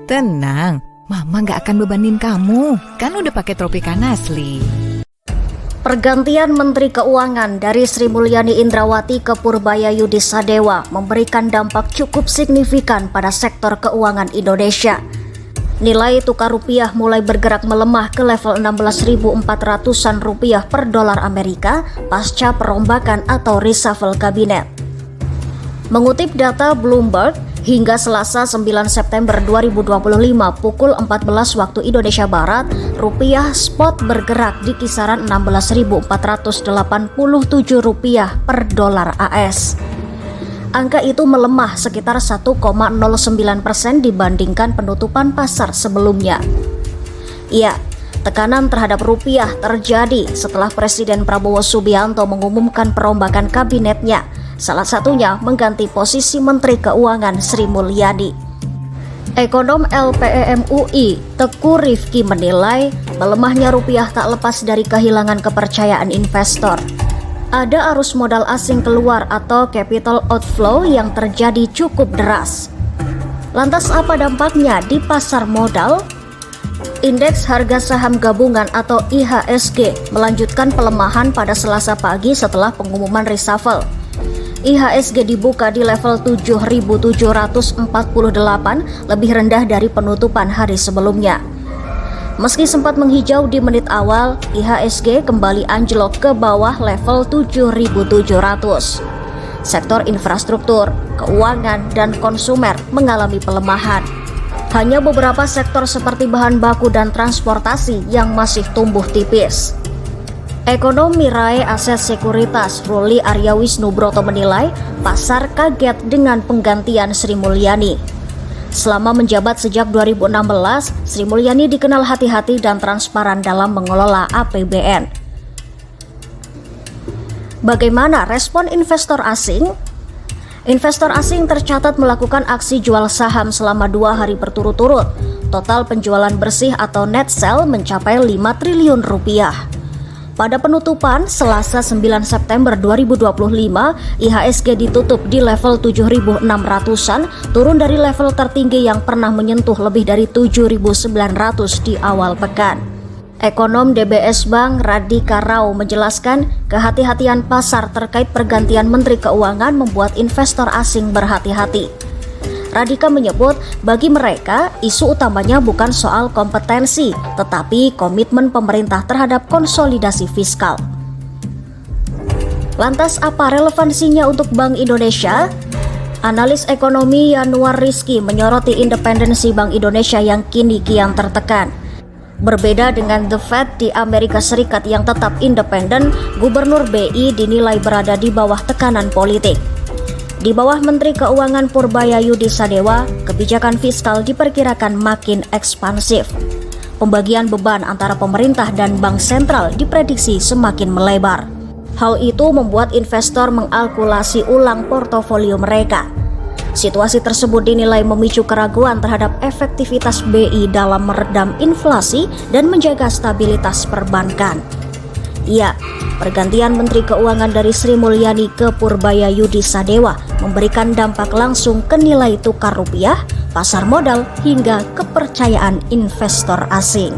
Tenang, Mama nggak akan bebanin kamu. Kan udah pakai Tropicana asli. Pergantian Menteri Keuangan dari Sri Mulyani Indrawati ke Purbaya Yudi Sadewa memberikan dampak cukup signifikan pada sektor keuangan Indonesia. Nilai tukar rupiah mulai bergerak melemah ke level 16.400-an rupiah per dolar Amerika pasca perombakan atau reshuffle kabinet. Mengutip data Bloomberg, hingga Selasa 9 September 2025 pukul 14 waktu Indonesia Barat, rupiah spot bergerak di kisaran 16.487 rupiah per dolar AS. Angka itu melemah sekitar 1,09% dibandingkan penutupan pasar sebelumnya. Ya, tekanan terhadap rupiah terjadi setelah Presiden Prabowo Subianto mengumumkan perombakan kabinetnya, salah satunya mengganti posisi Menteri Keuangan Sri Mulyani. Ekonom LPEM UI Teguh Rifki menilai melemahnya rupiah tak lepas dari kehilangan kepercayaan investor. Ada arus modal asing keluar atau capital outflow yang terjadi cukup deras. Lantas apa dampaknya di pasar modal? Indeks harga saham gabungan atau IHSG melanjutkan pelemahan pada Selasa pagi setelah pengumuman reshuffle. IHSG dibuka di level 7.748, lebih rendah dari penutupan hari sebelumnya. Meski sempat menghijau di menit awal, IHSG kembali anjlok ke bawah level 7.700. Sektor infrastruktur, keuangan, dan konsumer mengalami pelemahan. Hanya beberapa sektor seperti bahan baku dan transportasi yang masih tumbuh tipis. Ekonom Mirae Aset Sekuritas Ruli Aryawisnubroto menilai pasar kaget dengan penggantian Sri Mulyani. Selama menjabat sejak 2016, Sri Mulyani dikenal hati-hati dan transparan dalam mengelola APBN. Bagaimana respon investor asing? Investor asing tercatat melakukan aksi jual saham selama 2 hari berturut-turut. Total penjualan bersih atau net sell mencapai 5 triliun rupiah. Pada penutupan Selasa 9 September 2025, IHSG ditutup di level 7.600-an, turun dari level tertinggi yang pernah menyentuh lebih dari 7.900 di awal pekan. Ekonom DBS Bank Radhika Rao menjelaskan kehati-hatian pasar terkait pergantian Menteri Keuangan membuat investor asing berhati-hati. Radhika menyebut bagi mereka isu utamanya bukan soal kompetensi, tetapi komitmen pemerintah terhadap konsolidasi fiskal. Lantas apa relevansinya untuk Bank Indonesia? Analis ekonomi Yanuar Rizky menyoroti independensi Bank Indonesia yang kini kian tertekan. Berbeda dengan The Fed di Amerika Serikat yang tetap independen, Gubernur BI dinilai berada di bawah tekanan politik. Di bawah Menteri Keuangan Purbaya Yudi Sadewa, kebijakan fiskal diperkirakan makin ekspansif. Pembagian beban antara pemerintah dan bank sentral diprediksi semakin melebar. Hal itu membuat investor mengalkulasi ulang portofolio mereka. Situasi tersebut dinilai memicu keraguan terhadap efektivitas BI dalam meredam inflasi dan menjaga stabilitas perbankan. Ya, pergantian Menteri Keuangan dari Sri Mulyani ke Purbaya Yudi Sadewa memberikan dampak langsung ke nilai tukar rupiah, pasar modal, hingga kepercayaan investor asing.